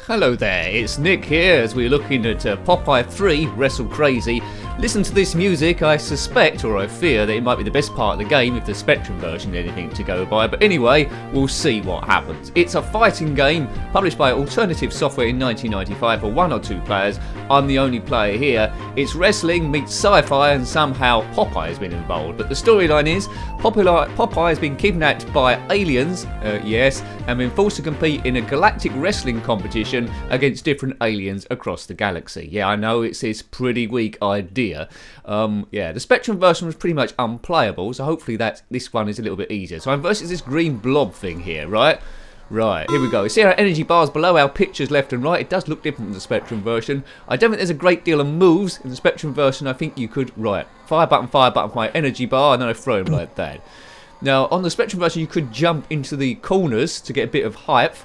Hello there, it's Nick here as we're looking at Popeye 3, Wrestle Crazy. Listen to this music, I suspect, or I fear, that it might be the best part of the game if the Spectrum version is anything to go by, but anyway, we'll see what happens. It's a fighting game, published by Alternative Software in 1995 for 1 or 2 players. I'm the only player here. It's wrestling meets sci-fi and somehow Popeye has been involved, but the storyline is Popeye has been kidnapped by aliens, yes, and been forced to compete in a galactic wrestling competition against different aliens across the galaxy. Yeah, I know it's this pretty weak idea. Yeah, the Spectrum version was pretty much unplayable, so hopefully this one is a little bit easier. So I'm versus this green blob thing here, right? Right, here we go. See our energy bars below, our pictures left and right. It does look different from the Spectrum version. I don't think there's a great deal of moves in the Spectrum version. I think you could, right, fire button for my energy bar, and then I throw him like that. Now, on the Spectrum version, you could jump into the corners to get a bit of height.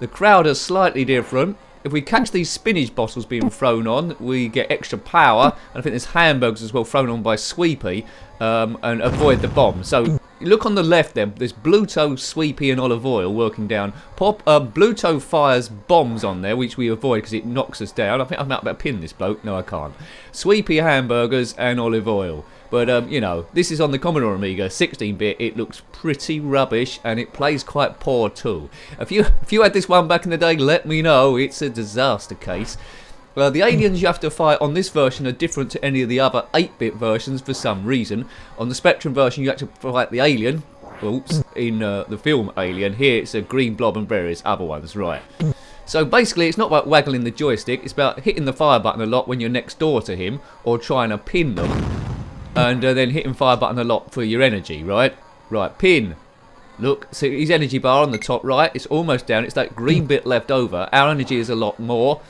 The crowd is slightly different. If we catch these spinach bottles being thrown on, we get extra power. And I think there's hamburgers as well thrown on by Sweepy, and avoid the bomb. So look on the left there, there's Bluto, Sweepy and Olive Oil working down. Bluto fires bombs on there, which we avoid because it knocks us down. I think I'm about to pin this bloke. No, I can't. Sweepy, hamburgers and Olive Oil. But, you know, this is on the Commodore Amiga, 16-bit. It looks pretty rubbish, and it plays quite poor, too. If you had this one back in the day, let me know. It's a disaster case. Well, the aliens you have to fight on this version are different to any of the other 8-bit versions for some reason. On the Spectrum version, you have to fight the alien. Oops, in the film Alien. Here, it's a green blob and various other ones, right. So basically, it's not about waggling the joystick. It's about hitting the fire button a lot when you're next door to him, or trying to pin them. And then hitting fire button a lot for your energy, right? Right, pin. Look, see his energy bar on the top right. It's almost down. It's that green bit left over. Our energy is a lot more.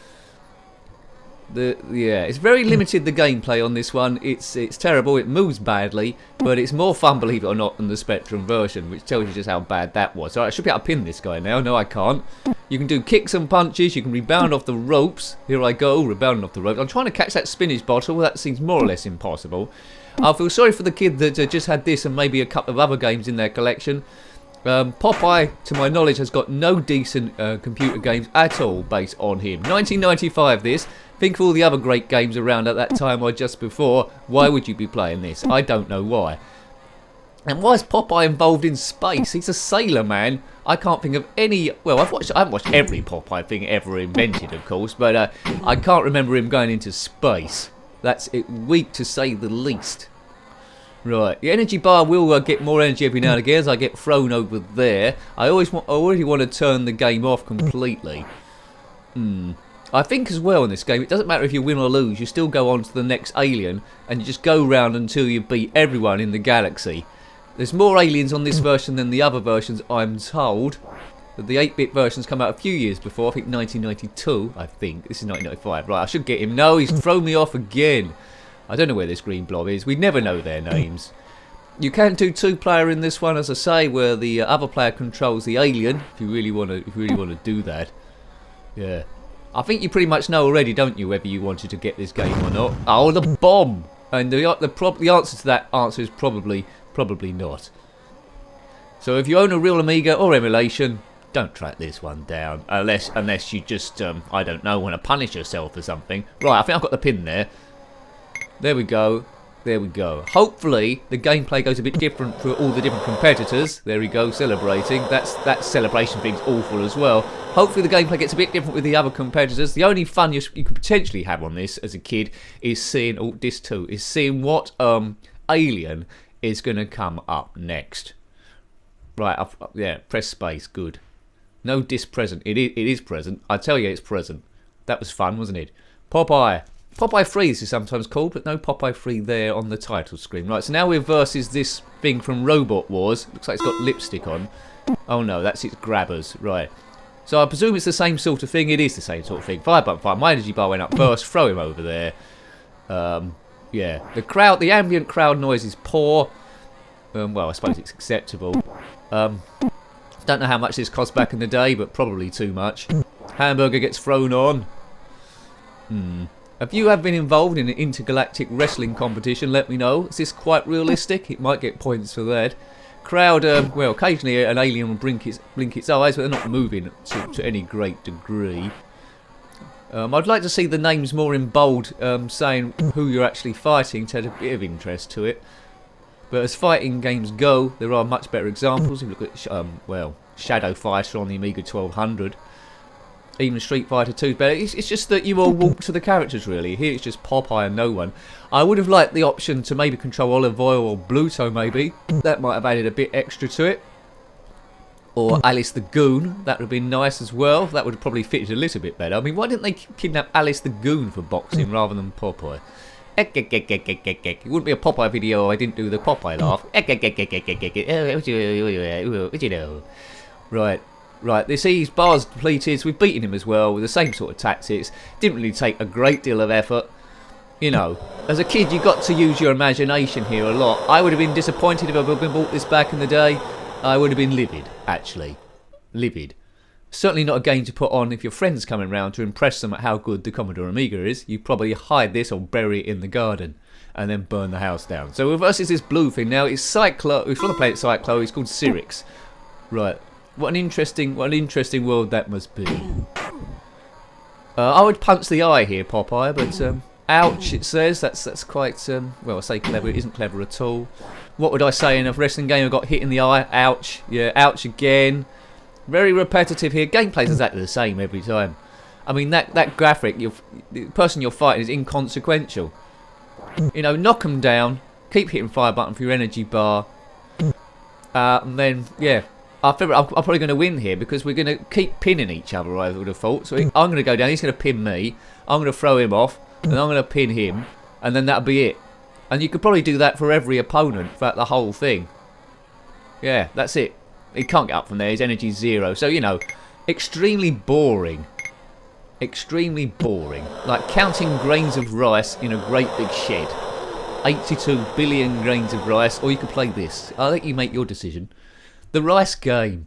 Yeah, it's very limited, the gameplay on this one. It's terrible. It moves badly, but it's more fun, believe it or not, than the Spectrum version, which tells you just how bad that was. So I should be able to pin this guy now. No, I can't. You can do kicks and punches. You can rebound off the ropes. Here I go, rebounding off the ropes. I'm trying to catch that spinach bottle. Well, that seems more or less impossible. I feel sorry for the kid that just had this and maybe a couple of other games in their collection. Popeye, to my knowledge, has got no decent computer games at all based on him. 1995 this. Think of all the other great games around at that time or just before. Why would you be playing this? I don't know why. And why is Popeye involved in space? He's a sailor man. I can't think of any... Well, I haven't watched every Popeye thing ever invented, of course, but I can't remember him going into space. That's weak to say the least. Right, the energy bar will get more energy every now and again as I get thrown over there. I already want to turn the game off completely. I think as well in this game, it doesn't matter if you win or lose, you still go on to the next alien and you just go round until you beat everyone in the galaxy. There's more aliens on this version than the other versions, I'm told. The 8-bit versions come out a few years before, I think 1992, I think. This is 1995. Right, I should get him. No, he's thrown me off again. I don't know where this green blob is. We never know their names. You can do 2-player in this one, as I say, where the other player controls the alien, if you really want to do that. Yeah. I think you pretty much know already, don't you, whether you wanted to get this game or not. Oh, the bomb! And the answer to that answer is probably not. So if you own a real Amiga or emulation, don't track this one down, unless you just, I don't know, want to punish yourself or something. Right, I think I've got the pin there. There we go. There we go. Hopefully, the gameplay goes a bit different for all the different competitors. There we go, celebrating. That celebration thing's awful as well. Hopefully, the gameplay gets a bit different with the other competitors. The only fun you could potentially have on this as a kid is seeing, is seeing what alien is going to come up next. Right, yeah, press space, good. No disc present. It is present. I tell you, it's present. That was fun, wasn't it? Popeye. Popeye 3 this is sometimes called, but no Popeye 3 there on the title screen. Right, so now we're versus this thing from Robot Wars. Looks like it's got lipstick on. Oh no, that's its grabbers. Right. So I presume it's the same sort of thing. It is the same sort of thing. Fire button fire. My energy bar went up first. Throw him over there. Yeah. The ambient crowd noise is poor. Well, I suppose it's acceptable. Don't know how much this cost back in the day, but probably too much. Hamburger gets thrown on. If you have been involved in an intergalactic wrestling competition, let me know. Is this quite realistic? It might get points for that. Crowd, well, occasionally an alien will blink its eyes, but they're not moving to any great degree. I'd like to see the names more in bold, saying who you're actually fighting to add a bit of interest to it. But as fighting games go, there are much better examples. If you look at, well, Shadow Fighter on the Amiga 1200. Even Street Fighter 2 is better. It's just that you all walk to the characters, really. Here it's just Popeye and no one. I would have liked the option to maybe control Olive Oil or Bluto, maybe. That might have added a bit extra to it. Or Alice the Goon. That would have been nice as well. That would have probably fitted a little bit better. I mean, why didn't they kidnap Alice the Goon for boxing rather than Popeye? It wouldn't be a Popeye video if I didn't do the Popeye laugh. Right, this he's bars depleted, so we've beaten him as well with the same sort of tactics. Didn't really take a great deal of effort. You know, as a kid you got to use your imagination here a lot. I would have been disappointed if I had been bought this back in the day. I would have been livid, actually. Livid. Certainly not a game to put on if your friend's coming round to impress them at how good the Commodore Amiga is. You probably hide this or bury it in the garden and then burn the house down. So versus this blue thing now, it's Cyclo. It's from the planet Cyclo. It's called Cyrix. Right. What an interesting world that must be. I would punch the eye here, Popeye, but ouch, it says. That's quite well, I say clever. It isn't clever at all. What would I say in a wrestling game? I got hit in the eye. Ouch. Yeah, ouch again. Very repetitive here. Gameplay's exactly the same every time. I mean, that graphic, the person you're fighting is inconsequential. You know, knock them down. Keep hitting fire button for your energy bar. And then, yeah. I'm probably going to win here because we're going to keep pinning each other, I would have thought. So I'm going to go down, he's going to pin me, I'm going to throw him off, and I'm going to pin him, and then that'll be it. And you could probably do that for every opponent throughout the whole thing. Yeah, that's it. He can't get up from there, his energy's 0. So, you know, extremely boring. Extremely boring. Like counting grains of rice in a great big shed. 82 billion grains of rice, or you could play this. I'll let you make your decision. The rice game.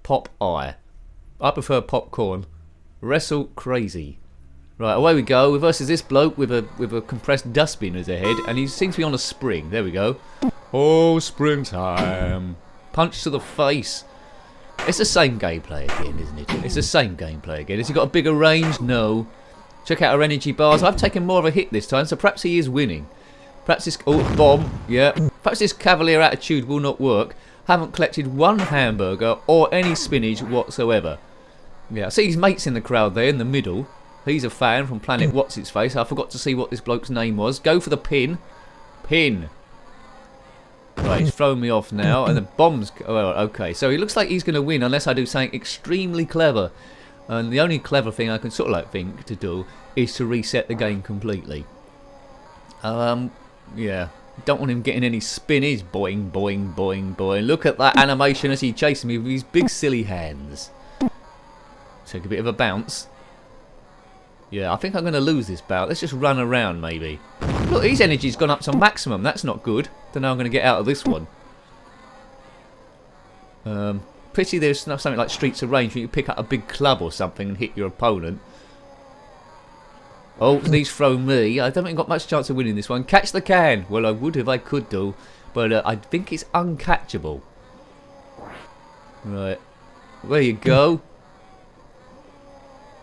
Popeye. I prefer popcorn. Wrestle Crazy. Right, away we go. Versus this bloke with a compressed dustbin as a head, and he seems to be on a spring. There we go. Oh, springtime. Punch to the face. It's the same gameplay again, isn't it? It's the same gameplay again. Has he got a bigger range? No. Check out our energy bars. I've taken more of a hit this time, so perhaps he is winning. Perhaps this... Oh, bomb. Yeah. Perhaps this cavalier attitude will not work. Haven't collected one hamburger or any spinach whatsoever. Yeah, I see his mates in the crowd there in the middle. He's a fan from Planet What's-Its-Face. I forgot to see what this bloke's name was. Go for the pin. Pin. Right, he's thrown me off now. And the bomb's... Oh, okay, so it looks like he's going to win unless I do something extremely clever. And the only clever thing I can sort of like think to do is to reset the game completely. Yeah. Don't want him getting any spinach. Boing, boing, boing, boing. Look at that animation as he chases me with his big silly hands. Take a bit of a bounce. Yeah, I think I'm going to lose this bout. Let's just run around, maybe. Look, his energy's gone up to maximum. That's not good. Don't know how I'm going to get out of this one. Pity there's something like Streets of Rage where you pick up a big club or something and hit your opponent. Oh, he's thrown me. I don't think I've got much chance of winning this one. Catch the can. Well, I would if I could do. But I think it's uncatchable. Right. There you go.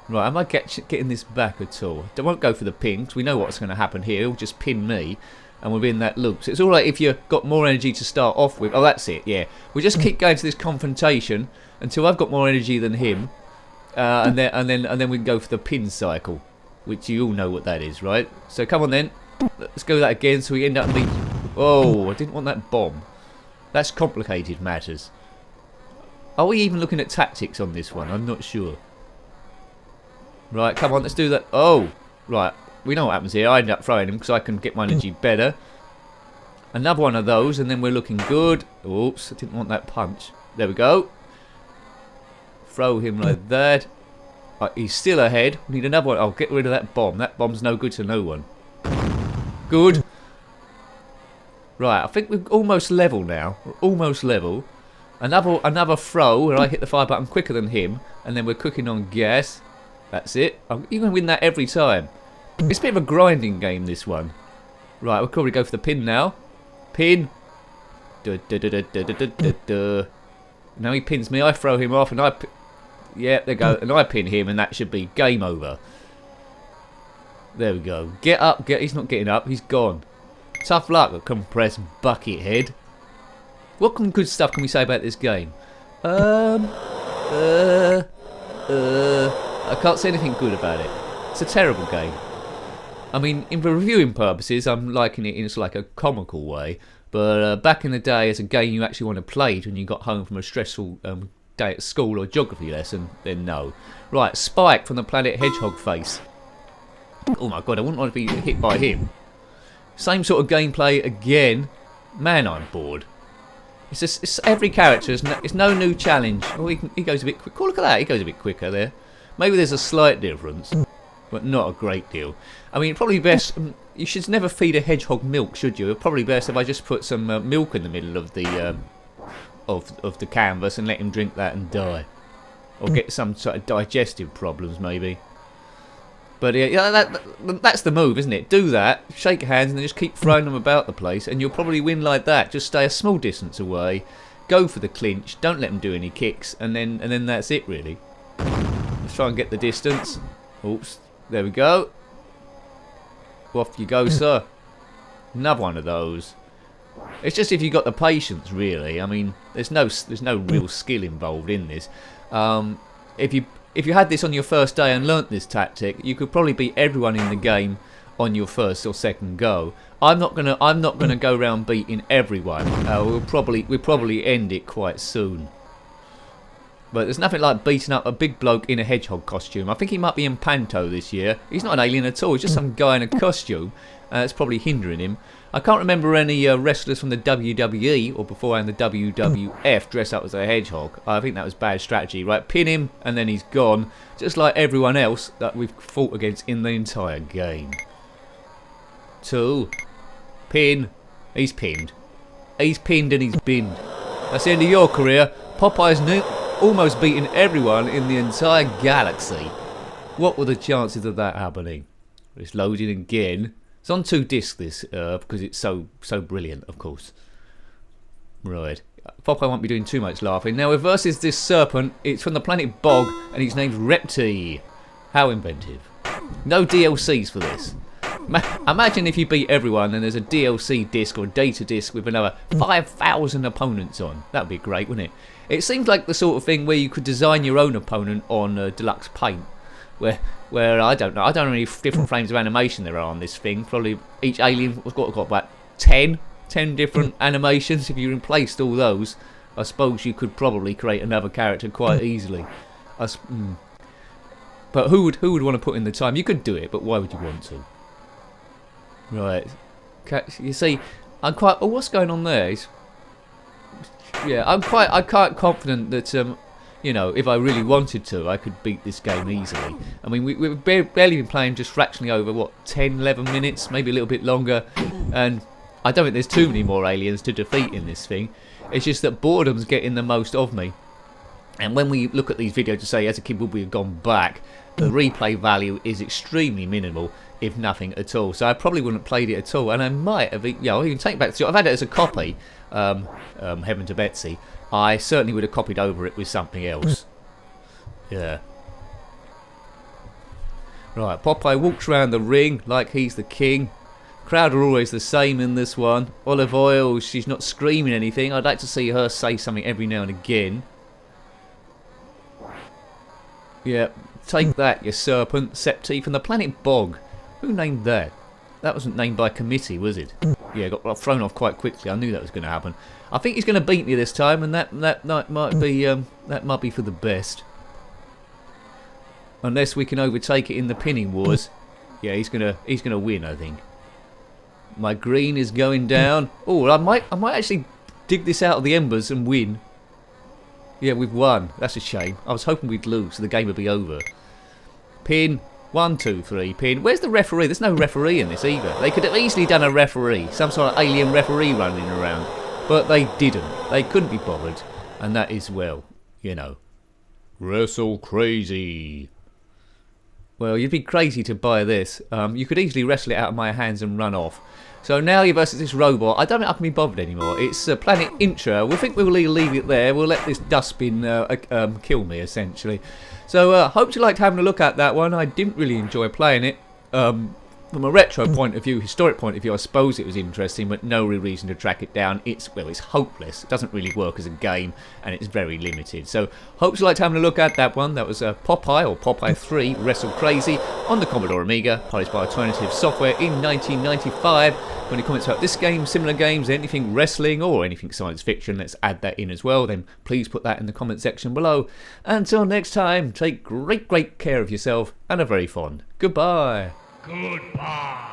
Right, am I getting this back at all? I won't go for the pin, because we know what's going to happen here. He'll just pin me, and we're in that loop. So it's alright if you've got more energy to start off with. Oh, that's it, yeah. We just keep going to this confrontation until I've got more energy than him. And then we can go for the pin cycle. Which you all know what that is, right? So come on then. Let's go that again so we end up being... Oh, I didn't want that bomb. That's complicated matters. Are we even looking at tactics on this one? I'm not sure. Right, come on, let's do that. Oh, right. We know what happens here. I end up throwing him because I can get my energy better. Another one of those and then we're looking good. Oops, I didn't want that punch. There we go. Throw him like that. He's still ahead. We need another one. I'll get rid of that bomb. That bomb's no good to no one. Good. Right, I think we're almost level now. We're almost level. Another throw where I hit the fire button quicker than him. And then we're cooking on gas. That's it. You can win that every time. It's a bit of a grinding game, this one. Right, we'll probably go for the pin now. Pin. Now he pins me. I throw him off and I... Yeah, there you go. And I pin him and that should be game over. There we go. Get up. He's not getting up. He's gone. Tough luck, compressed bucket head. What good stuff can we say about this game? I can't say anything good about it. It's a terrible game. I mean, in reviewing purposes, I'm liking it in like a comical way. But back in the day, as a game you actually want to play when you got home from a stressful day at school or geography lesson, then no. Right, Spike from the planet Hedgehog Face. Oh my god, I wouldn't want to be hit by him. Same sort of gameplay again. Man, I'm bored. It's just every character. It's no new challenge. Oh, he goes a bit quick. Oh, look at that. He goes a bit quicker there. Maybe there's a slight difference, but not a great deal. I mean, probably best. You should never feed a hedgehog milk, should you? Probably best if I just put some milk in the middle of the of the canvas and let him drink that and die, or get some sort of digestive problems maybe. But yeah, that's the move, isn't it? Do that, shake hands, and then just keep throwing them about the place, and you'll probably win like that. Just stay a small distance away, go for the clinch, don't let them do any kicks, and then that's it really. Let's try and get the distance. Oops, there we go. Off you go, sir. Another one of those. It's just if you got the patience, really. I mean, there's no real skill involved in this. If you had this on your first day and learnt this tactic, you could probably beat everyone in the game on your first or second go. I'm not gonna go around beating everyone. We'll probably end it quite soon. But there's nothing like beating up a big bloke in a hedgehog costume. I think he might be in Panto this year. He's not an alien at all. He's just some guy in a costume. It's probably hindering him. I can't remember any wrestlers from the WWE or beforehand the WWF dress up as a hedgehog. I think that was bad strategy. Right, pin him and then he's gone. Just like everyone else that we've fought against in the entire game. 2. Pin. He's pinned. He's pinned and he's binned. That's the end of your career. Popeye's almost beaten everyone in the entire galaxy. What were the chances of that happening? It's loading again. It's on 2 discs this, because it's so brilliant, of course. Right. Popeye won't be doing too much laughing. Now, it versus this serpent. It's from the planet Bog, and his name's Repti. How inventive. No DLCs for this. Imagine if you beat everyone and there's a DLC disc or a data disc with another 5,000 opponents on. That would be great, wouldn't it? It seems like the sort of thing where you could design your own opponent on Deluxe Paint. Where I don't know how many different frames of animation there are on this thing. Probably each alien has got about 10 different animations. If you replaced all those, I suppose you could probably create another character quite easily. But who would want to put in the time? You could do it, but why would you want to? Right. You see, I'm quite. Oh, what's going on there? I'm quite confident that you know, if I really wanted to, I could beat this game easily. I mean, we've barely been playing just fractionally over, what, 10, 11 minutes, maybe a little bit longer, and I don't think there's too many more aliens to defeat in this thing. It's just that boredom's getting the most of me. And when we look at these videos to say, as a kid, would we have gone back, the replay value is extremely minimal, if nothing at all. So I probably wouldn't have played it at all, and I might have, I'll even take back, I've had it as a copy, Heaven to Betsy. I certainly would have copied over it with something else. Yeah. Right, Popeye walks around the ring like he's the king. Crowd are always the same in this one. Olive Oil, she's not screaming anything. I'd like to see her say something every now and again. Yeah, take that, you serpent. Septi from the planet Bog. Who named that? That wasn't named by committee, was it? Yeah, got thrown off quite quickly. I knew that was going to happen. I think he's going to beat me this time, and that might be for the best. Unless we can overtake it in the pinning wars. Yeah, he's gonna win, I think. My green is going down. Oh, I might actually dig this out of the embers and win. Yeah, we've won. That's a shame. I was hoping we'd lose, so the game would be over. Pin. 1, 2, 3, pin. Where's the referee? There's no referee in this either. They could have easily done a referee, some sort of alien referee running around, but they didn't. They couldn't be bothered, and that is, well, you know, Wrestle Crazy. Well, you'd be crazy to buy this. You could easily wrestle it out of my hands and run off. So now you're versus this robot. I don't think I can be bothered anymore. It's Planet Intra. We think we'll leave it there. We'll let this dustbin kill me, essentially. So hope you liked having a look at that one. I didn't really enjoy playing it. from a retro point of view, historic point of view, I suppose it was interesting, but no real reason to track it down. It's hopeless. It doesn't really work as a game, and it's very limited. So, hope you liked having a look at that one. That was Popeye, or Popeye 3, Wrestle Crazy, on the Commodore Amiga, published by Alternative Software in 1995. Got any comments about this game, similar games, anything wrestling, or anything science fiction, let's add that in as well. Then please put that in the comment section below. Until next time, take great care of yourself, and a very fond goodbye. Goodbye.